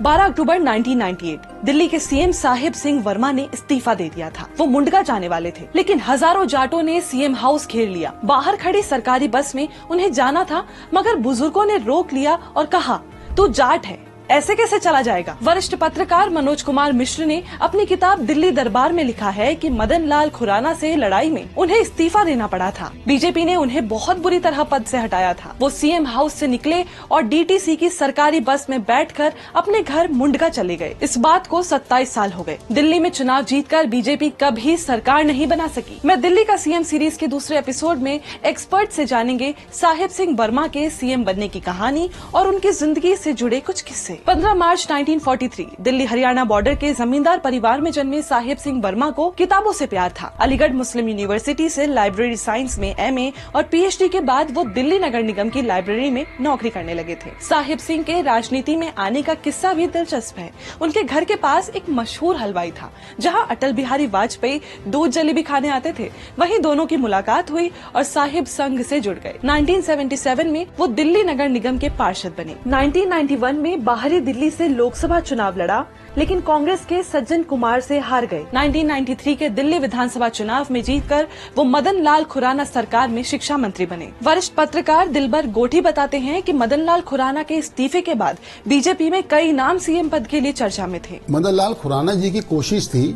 12 अक्टूबर 1998 दिल्ली के सीएम साहिब सिंह वर्मा ने इस्तीफा दे दिया था। वो मुंडका जाने वाले थे, लेकिन हजारों जाटों ने सीएम हाउस घेर लिया। बाहर खड़ी सरकारी बस में उन्हें जाना था, मगर बुजुर्गों ने रोक लिया और कहा, तू जाट है, ऐसे कैसे चला जाएगा। वरिष्ठ पत्रकार मनोज कुमार मिश्र ने अपनी किताब दिल्ली दरबार में लिखा है कि मदन लाल खुराना से लड़ाई में उन्हें इस्तीफा देना पड़ा था। बीजेपी ने उन्हें बहुत बुरी तरह पद से हटाया था। वो सीएम हाउस से निकले और डीटीसी की सरकारी बस में बैठकर अपने घर मुंडका चले गए। इस बात को 27 साल हो गए। दिल्ली में चुनाव जीतकर बीजेपी कभी सरकार नहीं बना सकी। मैं दिल्ली का सीएम सीरीज के दूसरे एपिसोड में एक्सपर्ट से जानेंगे साहिब सिंह वर्मा के सीएम बनने की कहानी और उनकी जिंदगी से जुड़े कुछ किस्से। 15 मार्च 1943 दिल्ली हरियाणा बॉर्डर के जमींदार परिवार में जन्मे साहिब सिंह वर्मा को किताबों से प्यार था। अलीगढ़ मुस्लिम यूनिवर्सिटी से लाइब्रेरी साइंस में एमए और पीएचडी के बाद वो दिल्ली नगर निगम की लाइब्रेरी में नौकरी करने लगे थे। साहिब सिंह के राजनीति में आने का किस्सा भी दिलचस्प है। उनके घर के पास एक मशहूर हलवाई था, जहाँ अटल बिहारी वाजपेयी दूध जलेबी खाने आते थे। वहीं दोनों की मुलाकात हुई और साहिब संघ से जुड़ गए। 1977 में वो दिल्ली नगर निगम के पार्षद बने। 1991 में बाहरी दिल्ली से लोकसभा चुनाव लड़ा, लेकिन कांग्रेस के सज्जन कुमार से हार गए। 1993 के दिल्ली विधानसभा चुनाव में जीतकर वो मदन लाल खुराना सरकार में शिक्षा मंत्री बने। वरिष्ठ पत्रकार दिलबर गोठी बताते हैं कि मदन लाल खुराना के इस्तीफे के बाद बीजेपी में कई नाम सीएम पद के लिए चर्चा में थे। मदन लाल खुराना जी की कोशिश थी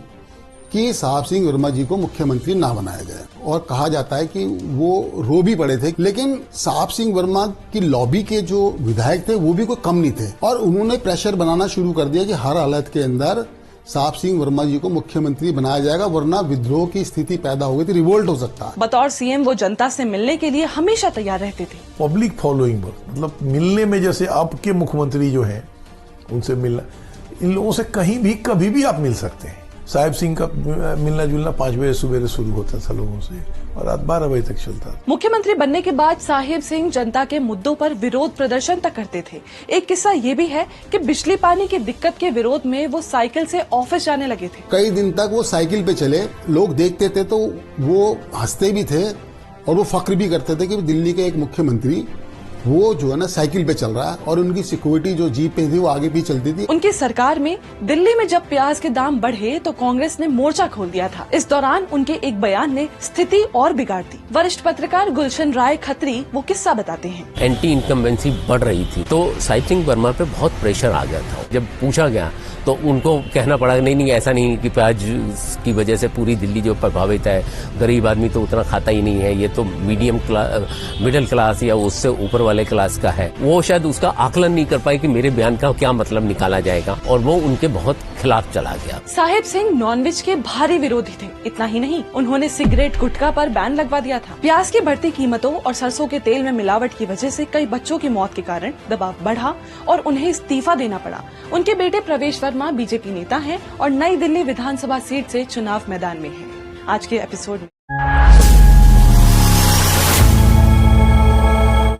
कि साहिब सिंह वर्मा जी को मुख्यमंत्री ना बनाया जाए, और कहा जाता है कि वो रो भी पड़े थे। लेकिन साहिब सिंह वर्मा की लॉबी के जो विधायक थे वो भी कोई कम नहीं थे, और उन्होंने प्रेशर बनाना शुरू कर दिया कि हर हालत के अंदर साहिब सिंह वर्मा जी को मुख्यमंत्री बनाया जाएगा, वरना विद्रोह की स्थिति पैदा हो गई थी, रिवोल्ट हो सकता है। बतौर सीएम वो जनता से मिलने के लिए हमेशा तैयार रहते थे। पब्लिक फॉलोइंग मतलब मिलने में, जैसे आपके मुख्यमंत्री जो है उनसे मिलना, इन लोगों से कहीं भी कभी भी आप मिल सकते हैं। साहिब सिंह का मिलना जुलना 5 बजे सुबह शुरू होता था लोगों से और रात 12 बजे तक चलता था। मुख्यमंत्री बनने के बाद साहिब सिंह जनता के मुद्दों पर विरोध प्रदर्शन तक करते थे। एक किस्सा ये भी है कि बिजली पानी की दिक्कत के विरोध में वो साइकिल से ऑफिस जाने लगे थे। कई दिन तक वो साइकिल पे चले, लोग देखते थे तो वो हंसते भी थे और वो फक्र भी करते थे कि दिल्ली के एक मुख्यमंत्री वो जो है ना साइकिल पे चल रहा है, और उनकी सिक्योरिटी जो जीप पे थी वो आगे भी चलती थी। उनकी सरकार में दिल्ली में जब प्याज के दाम बढ़े तो कांग्रेस ने मोर्चा खोल दिया था। इस दौरान उनके एक बयान ने स्थिति और बिगाड़ दी। वरिष्ठ पत्रकार गुलशन राय खत्री वो किस्सा बताते हैं। एंटी इनकम्बेंसी बढ़ रही थी तो साहिब सिंह वर्मा पे बहुत प्रेशर आ गया था। जब पूछा गया तो उनको कहना पड़ा, नहीं ऐसा नहीं कि प्याज की वजह से पूरी दिल्ली जो प्रभावित है, गरीब आदमी तो उतना खाता ही नहीं है, ये तो मिडिल क्लास या उससे ऊपर वाले क्लास का है। वो शायद उसका आकलन नहीं कर पाए कि मेरे बयान का क्या मतलब निकाला जाएगा, और वो उनके बहुत खिलाफ चला गया। साहिब सिंह नॉनवेज के भारी विरोधी थे। इतना ही नहीं, उन्होंने सिगरेट गुटखा पर बैन लगवा दिया था। प्याज की बढ़ती कीमतों और सरसों के तेल में मिलावट की वजह से कई बच्चों की मौत के कारण दबाव बढ़ा और उन्हें इस्तीफा देना पड़ा। उनके बेटे प्रवेश वर्मा बीजेपी नेता हैं और नई दिल्ली विधानसभा सीट से चुनाव मैदान में हैं। आज के एपिसोड में